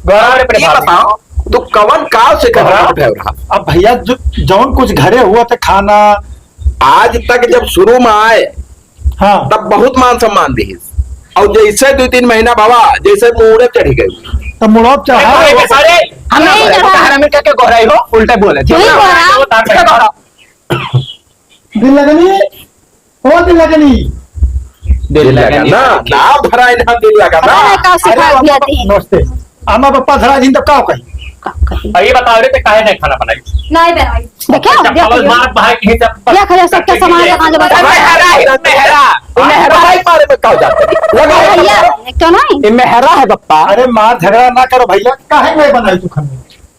गौरव ने ये बताओ तू कवन काल से कर रहा है अब भैया जौन कुछ घरे हुआ था खाना आज तक जब शुरू में आए हाँ तब बहुत मान सम्मान दी और जैसे 2-3 महीना बाबा जैसे मुहूर्त चढ़ी गई तो मुड़ब चढ़ा सारे हम नहीं नहीं जरा। कहा में क्या गोराई हो उल्टे बोले थे तू ही बोला दिल लगनी ओ दिल लगनी दिल लगा ना नाव भरा ना दिल लगा ना अरे का सिखा दिया थी नमस्ते आमा पप्पा धरा जिन तब का कही ये बताओ रे ते काहे नहीं खाना बनाई नहीं बनाई देखो मार भाई की जब क्या खले सबके सामान लगा जब मेहरा भाई मारे में का जाते लगा भैया क्यों नहीं ये मेहरा है पप्पा अरे मार झगड़ा ना करो भैया काहे नहीं बनाई तू खाने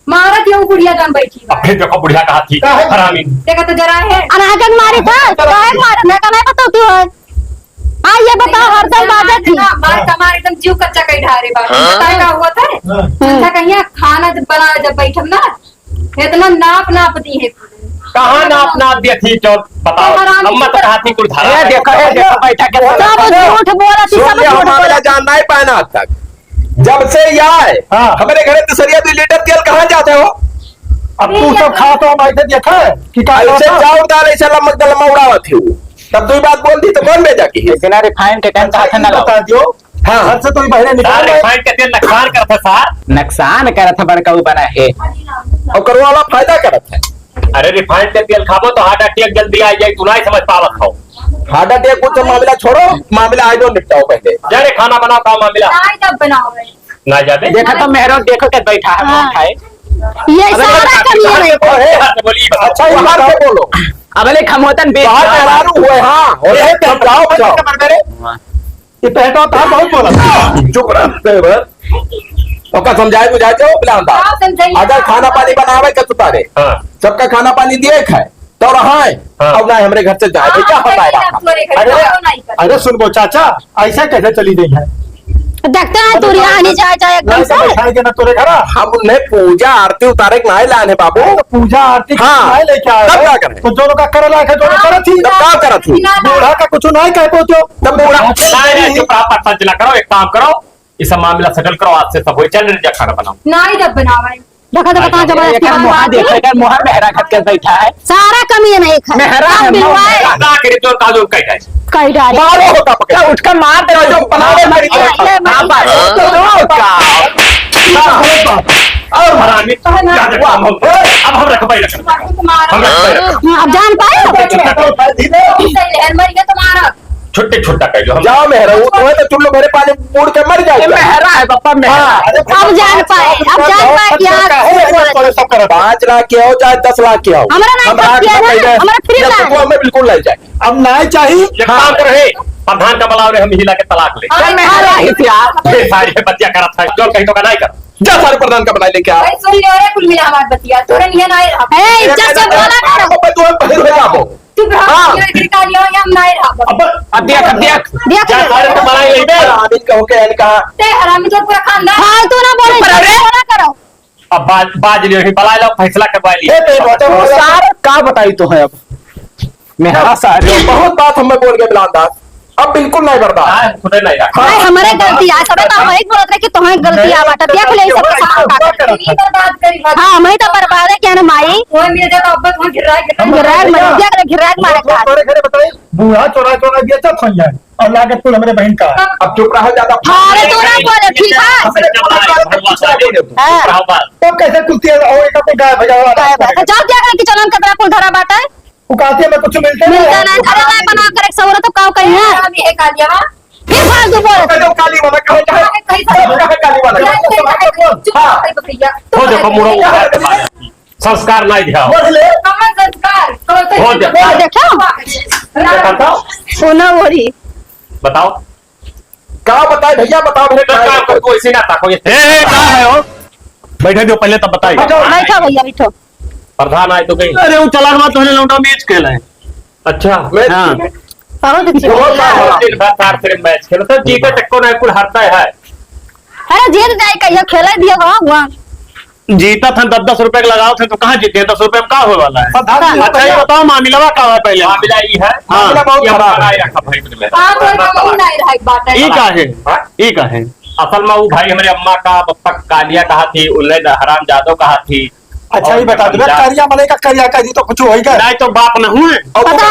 मारा क्यों बुढ़िया जान बैठी अब फिर देखो बुढ़िया कहा थी हरामी देखा तो जरा है अनागन मारी था काहे मारे मैं का नहीं बताती है आ ये बताओ हरदम बाजा थी मार कमार एकदम जीव कच्चा कई ढारे बात बताए का हुआ था अच्छा कहिया खाना जब बना जब बैठम ना इतना नाप नाप दी है कहाँ नाप नाप दिया थी जो बताओ अम्मा तो कहा थी कुल धारा ये देखो बैठा के सब झूठ बोला थी सब सुन झूठ मामला बोला जान नहीं पाना आज तक जब से ये आए हाँ। हमारे घरे तसरिया 2 लीटर तेल कहाँ जाते हो अब तू सब खा तो हम ऐसे देखा है कि का ऐसे चाउर दाल ऐसे लमक दलमा उड़ावत थी वो तब तू बात बोल दी तो कौन भेजा की बिना रिफाइंड के टाइम साथ ना बता दियो हाँ। घर से तो बहरे निकाल सारे रहे। फाइट के तेल नुकसान करता सार नुकसान करा था बड़का वो बना है और करो वाला फायदा करत है अरे रिफाइंड के तेल खाबो तो हार्ट अटैक जल्दी आ जाए तू नहीं समझ पावत हो हार्ट अटैक कुछ मामला छोड़ो मामला आज निपटाओ पहले जाने खाना बनाओ का मामला नहीं जब बनाओ ना जाने देखा तो मेहरो देखो के बैठा है हाँ। खाए ये सारा कमी है बोली अच्छा ये बात से बोलो अब ले खमोतन बेच बाहर मेहरारू हुए हाँ हो रहे थे जाओ बचाओ ये पहटा था बहुत बोला चुप रहते बस ओका समझाए बुझाए जो बिलांदा हाँ, समझाइए। अगर खाना पानी बनावे के तुतारे हाँ सबका खाना पानी दिए खाए तो रहा है हाँ। अब ना हमारे घर से जाए क्या बताएगा अरे अरे सुन बो चाचा ऐसा कैसे चली गई है देखते हैं तू आनी जाए जाए एकदम नहीं से तो बैठाएंगे ना तोरे घर हम उन्हें पूजा आरती उतारे के नहीं लाने बाबू तो पूजा आरती हाँ। नहीं लेके आए तब हो। क्या करें? तो जो लोग का करे लायक है जो लोग करत थी तब क्या करत थी बूढ़ा का कुछ नहीं कह पाते तब बूढ़ा नहीं चुप रहा पटना जिला करो एक काम करो ये सब मामला सेटल करो आज से सब हो चल जा खाना बनाओ नहीं जब बनावे देखा तो बता जबरदस्ती देखा मुहा बात देखा कर मुहा मेहरा खत के बैठा है सारा कमी है नहीं खा मेहरा है, बिलवाए ना करे तो काजू कह जाए कई डाली मारो होता पकड़ क्या उठ कर मार दे जो बनावे मेरी और हरामी अब हम रख भाई रख हम रख भाई रख अब जान पाए लहर मर गया तुम्हारा छुट्टी छुट्टा कर लो हम जाओ मेहरा वो तो है तो तुम लोग मेरे पानी बूढ़ के मर जाओ मेहरा है पापा मेहरा। अब जान पाए क्या 5 लाख के हो चाहे 10 लाख के हो हमारा नाम हम रात किया में है, पहले- हमारा फ्री या लाख। तो हमें बिल्कुल ले जाए अब ना चाहिए एक काम करे प्रधान का बुलाओ रे हम हिला के तलाक ले मेहरा है यार। ये सारी बतिया करा था जो कहीं तो का नहीं कर जा सारे प्रधान का बनाए लेके आ भाई सुन लियो रे कुल मिला हमार बतिया तोरे निया ना रहा ए इज्जत से बोला करो तू बहिर हो जाओ तू रहा ये गिरका लियो या हम ना रहा अब देख देख जा सारे तो बनाई ले दे आमिर कहो के यानी कहा ते हरामी तो पूरा खानदान फालतू ना बोले बोला करो अब बाज लियो ही बला लो फैसला करवा लिया सार का बताई तो है अब मेहरा सारे बहुत बात हमें बोल गए बिलानदास अब बिल्कुल नहीं बर्दाश्त खुदे नहीं रखा भाई हमारे गलती आ सब तो हम एक बोलत रहे कि तुम्हें गलती आ बाटा देख ले सब सामान का नहीं बर्बाद करी भाई हां मैं तो बर्बाद है क्या ना माई वो मेरे जगह अब वहां गिराग मर दिया करे गिराग मारे खा खड़े बताइए बूढ़ा चोरा चोरा दिया चल थन जाए और लागत कुल हमारे बहन का अब चुप रहो ज्यादा अरे तू ना बोले ठीक है तो कैसे कुछ और एक को गाय भजा जाओ क्या करे कि चलन कतरा कुल धरा बाटा उकाते में कुछ मिलते मिलता ना अरे मैं बना कर एक सौरत तो काव कहीं है अभी है कालिया वा फिर फालतू बोल जो काली वाला कहो चाहे कहीं काली वाला भैया हो देखो मुड़ो संस्कार नहीं दिया कमन संस्कार हो देखो सुना बोली बताओ का बताए भैया बताओ मेरे काम को ऐसे ना ताको ये कहां है हो बैठे जो पहले तब बताइए बैठो भैया बैठो प्रधान आए तो कहीं अरे वो चला हुआ तो लौटा मैच खेला है अच्छा हाँ बहुत अच्छी बात। दिन भर सार से मैच खेलो तो जीते तक को नहीं कुल हारता है अरे जीत जाए कहियो खेले दियो हुआ जीता था 10-10 रुपए लगाओ थे तो कहाँ जीते 10 रुपए में क्या होने वाला है अच्छा ये बताओ मामला क्या है पहले मामला ये है हाँ। मामला बहुत खराब है रखा भाई मैंने हां तो हम नहीं रहा एक बात ये है का है ये का है असल में वो भाई हमारे अम्मा का पप्पा कालिया कहा थी उल्ले हराम जादव कहा थी अच्छा ये बता दो करिया मले का करिया का जी तो कुछ होएगा नहीं तो बाप न हुए और पता है।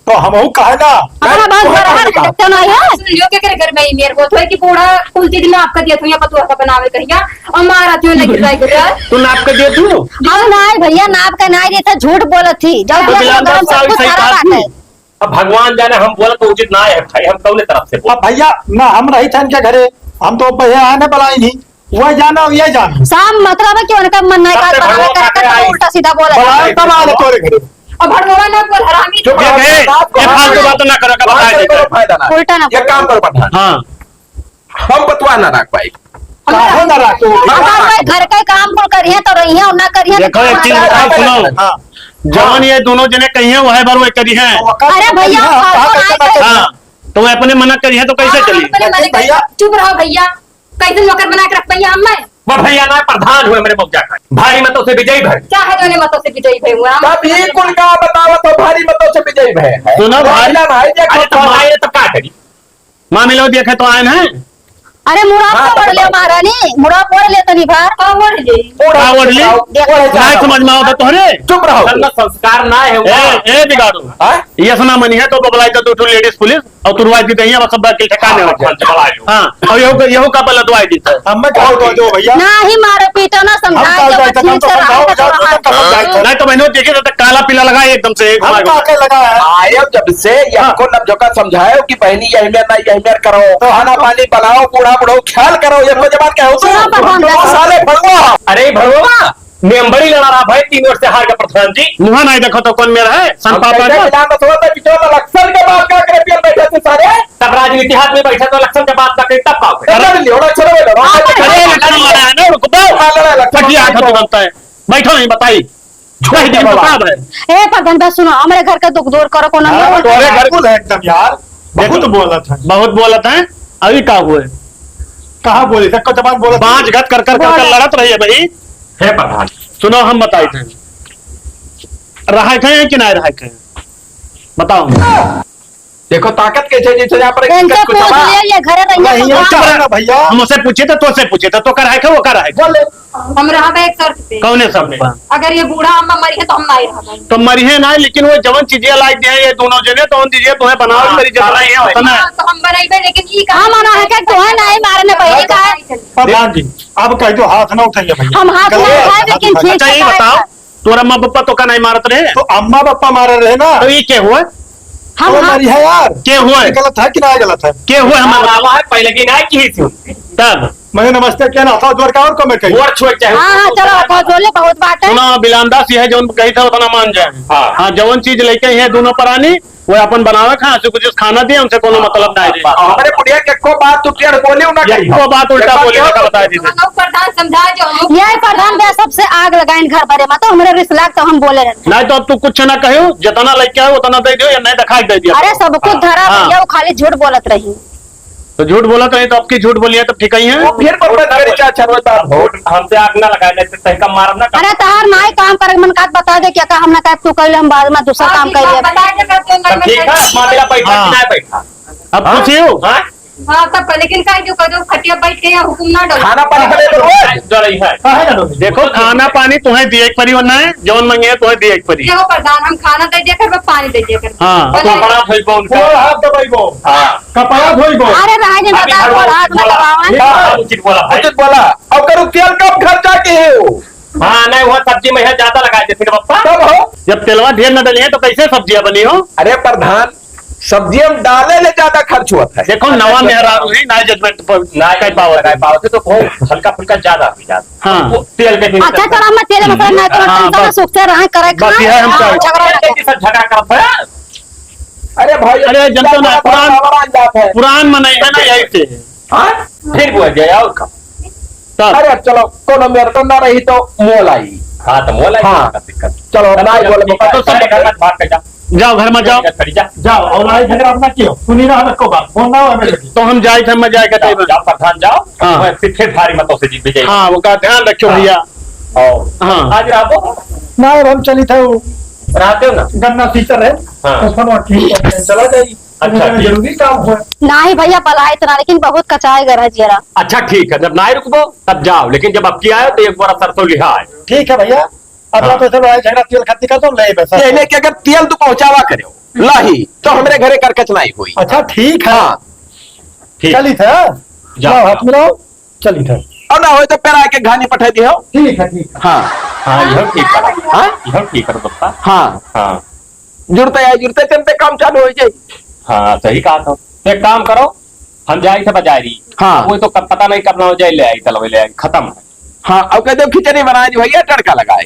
तो हम कहे ना हमारा बात बड़ा है देखते नहीं है सुन लियो के करे घर में ही मेरे को तो है कि पूरा कुल चीज में आपका दिया तुम पतुआ का बनावे करिया और मारा तू लगी जाए गुजर तू नाप के दे तू हम नहीं भैया नाप का नहीं देता झूठ बोलत थी जब तो दिया बिलाल गरम साहब सब कुछ सही सारा बात बात है नहीं। अब भगवान जाने हम बोले तो उचित ना है भाई हम कौन तरफ से अब भैया ना हम रही थे इनके घरे हम तो भैया आने बुलाई नहीं वह जाना ये जाना साम मतलब है कि उनका मन नहीं सबसे का भगवान कर का है। उल्टा सीधा बोला बुलाई तब आने तोरे घरे और भड़वा ना बोल हरामी चुप रहो, ये बात को ये फालतू बात ना करो का बात बता करे दे कोई फायदा ना उल्टा ना ये काम करो प्रधान हाँ हम बतवा ना रख पाई काहे ना राखो भाई घर का काम कुल करिए तो रही है ना करिए देखो एक चीज बताओ सुनो हाँ जवान ये दोनों जने कही है वह बार वही करी है अरे भैया, हाँ तो वह अपने मना करी है तो कैसे चली भैया। चुप रहो भैया कैसे नौकर बना के रख पाइए हम मैं वो भैया ना प्रधान हुए मेरे मौजा का भारी मतों से विजयी भाई चाहे दोनों मतों से विजयी भई हुआ तब ये कुल का बतावा तो भारी मतों से विजयी भय है सुनो भाई। भाई ये अरे तो माए ने तो क्या करी मामी लोग देखे तो आए हैं अरे मुड़ा पड़ ले महारानी मुड़ा पड़ ले तनी भार और जी क्या ओढ़ली नहीं समझ में आवता तोहरे चुप रहो असल में संस्कार ना है हुआ ए बिगाड़ू हाँ? ये सुना मनी है तो बबलाई तो दो लेडीज पुलिस और तुरवाई दी गई है बस सब के ठिकाने हो जाए हाँ और यहो का बल दवाई दी था हम क्या दो भैया ना ही मारो पीटो ना हम समझा कल के जाए तो ठीक से रहा समझाओ जाओ नहीं तो बहनों देखे तो काला पीला लगा एकदम से एक हम काके लगा है आयो जब से को नवजोका समझायो कि बहनी यही में ना यही में करो तो खाना पानी बनाओ बूढ़ा बुढ़ो ख्याल करो ये तो जबान क्या सुनो प्रधान होता जी। साले भगवा अरे भगवा मेंबरी लड़ा रहा भाई 3 वर्ष से हार का प्रधान जी मुहा नहीं देखो तो कौन मेरा है सन पापा का इलेक्शन के बाद का करे पियल बैठे थे सारे तब राजनीति हाथ में बैठा तो इलेक्शन के बाद तक तब का अरे लियोड़ा चलो अरे इलेक्शन वाला है ना रुको फटिया हाथ तो बनता है बैठो नहीं बताई छुई दिन तो साहब है ए प्रधान बस सुनो हमारे घर का दुख दूर करो कोना हाँ, तो अरे घर बिल्कुल है एकदम यार बहुत बोला था बहुत बोलत है अभी का हुए कहाँ बोले सबको जबान बोला बांझ घट कर लड़त रही है भाई है प्रधान सुनो हम बताए थे रहा थे कि नहीं रहा थे बताओ देखो ताकत कैसे जैसे यहाँ पर इनसे कुछ पूछ आवाज- ले घरे नहीं रहिए ये क्या है ना भैया हम उससे पूछे थे तो से पूछे थे तो कर है वो कर है बोले हम रहा बे एक शर्त पे कौन है सब अगर ये बूढ़ा अम्मा मरी है तो हम नहीं रहा तो मरी है ना लेकिन वो जवन चीजें लाइक दिए ये दोनों जने तो उन दीजिए तुम्हें बनाओ मेरी जरा है होता है तो हम बनाइबे लेकिन ई हां मानो है कि तो है नहीं मारने पहले का है प्रधान जी अब कह दो हाथ ना उठाइए भैया हम हाथ में उठाए लेकिन ठीक अच्छा ये बताओ तुम्हारा अम्मा पप्पा तो का नहीं मारत रहे तो अम्मा पापा मारे रहे ना तो ये क्या हुआ हम हमारी है यार, के हुए गलत है कि ना गलत है? के हुए हमारा बाबा है पहले की ना की थी तब मैंने नमस्ते क्या ना था द्वार का और को मैं कही वो छोड़ चाहे हाँ हाँ चलो बहुत बोले बहुत बात है। सुना बिलांदा सी है जो कही था उतना मान जाए। हाँ। हाँ जवन चीज लेके हैं दोनों प्राणी वो अपन बनावे खा से कुछ खाना दिए उनसे कोनो मतलब नहीं है। हमारे बुढ़िया के को बात तू टेढ़ बोली ना कही वो बात उल्टा बोले का बता दीजिए। हम लोग प्रधान समझा जो हम लोग यही प्रधान दे सबसे आग लगाइन घर भरे में तो हमारे रिश्तेदार तो हम बोले रहते। नहीं तो अब तू कुछ ना कहो जितना लेके आए उतना दे दियो या नहीं दिखाई दे दिया। अरे सब कुछ धरा हाँ। भैया वो खाली झूठ बोलत रही। तो झूठ बोला तो नहीं तो आपकी झूठ बोली है तो ठीक ही है। वो फिर बर्बाद करे चाचा रोता वोट हमसे आग ना लगाए नहीं तो का मारब ना अरे तहार नाई काम करे मन का बता दे क्या हम ना कह तू कर ले हम बाद में दूसरा काम कर ले। बता के करते हैं तब ठीक है मामला बैठा हाँ। कि नहीं बैठा अब पूछियो हाँ हाँ तब लेकिन का जो कदो खटिया बैठ के यहाँ हुकुम ना डरो खाना पानी करे तो रोज जो रही है देखो खाना पानी तुम्हें दिए एक परी बनना है जवन मंगे है तुम्हें दिए एक परी। देखो प्रधान हम खाना दे दिया कर मैं पानी दे दिया कर हाँ, तो बोले- बड़ा भई बोन का हाथ दबाई बो, हाँ कपड़ा धोई बो। अरे रहा जी अभी बता हर हाथ में लगावन। हाँ, उचित बोला भाई उचित बोला अब करो तेल कब खर्चा के है वो हाँ नहीं वो सब्जी में है ज्यादा लगाए थे फिर पप्पा तब हो जब तेलवा ढेर न डली है तो कैसे सब्जियां बनी हो। अरे प्रधान सब्जियां डाले ले ज्यादा खर्च होता है। देखो नवा मेहरारू ही ना जजमेंट पर ना कई पावर लगाए पावर तो बहुत हल्का फुल्का ज्यादा हो जाता हाँ। वो तेल के दिन अच्छा चलो हम तेल मसाला नहीं तो हाँ, टेंशन बस। सुख से रहे करे बस ये है हम चाहे। झगड़ा ना तेल के साथ झगड़ा करता है अरे भाई अरे जनता ना पुरान जात है पुरान मनाई है ना यही से हाँ? फिर वो जाए और का तब अरे चलो कोनो मेरे तो ना रही तो मोल आई हाँ तो मोला हाँ। दिक्कत चलो ना ही बोले तो सब घर में बात कर जा जाओ घर में जाओ खड़ी जा जाओ और लड़ाई झगड़ा अपना क्यों सुनी ना हमें को बात फोन ना हो हमें लगी। तो हम जाए थे मैं जाए के जाओ जाओ प्रधान जाओ हाँ। मैं फिर भारी मतों से जीत भी जाएगी हाँ वो का ध्यान रखो हाँ। भैया और हाँ। आज राबो ना और हम चली था वो रहते हो ना गन्ना सीचर है हाँ। तो फोन ठीक है चला जाइए अच्छा, ठीक। जरूरी काम हुआ। ना ही भैया पला इतना लेकिन बहुत कचाए गरा जरा। अच्छा ठीक है जब ना ही रुकबो तब जाओ लेकिन जब अब की आयो तो एक बार सरसों लिहा है ठीक है भैया अपना हाँ। तो सब लड़ाई झगड़ा तेल खाती का तो ले पैसा। कहने के अगर तेल तू पहुंचावा करो लाही तो हमारे घरे करकच नहीं हुई। अच्छा ठीक है हाँ ठीक चली था जाओ। हाथ मिलाओ चली था और ना हो तो पेड़ आके घानी पठा दियो। ठीक है ठीक है। हाँ हाँ यह ठीक करो हाँ यह ठीक करो पप्पा हाँ हाँ जुड़ते चलते काम चालू हो जाए। हाँ सही कहा तो एक काम करो हम जाए थे बाजारी हाँ। वो तो पता नहीं करना हो जाए ले आई तलवे ले आई खत्म है हाँ अब कहते हो खिचड़ी बनाए भैया तड़का लगाए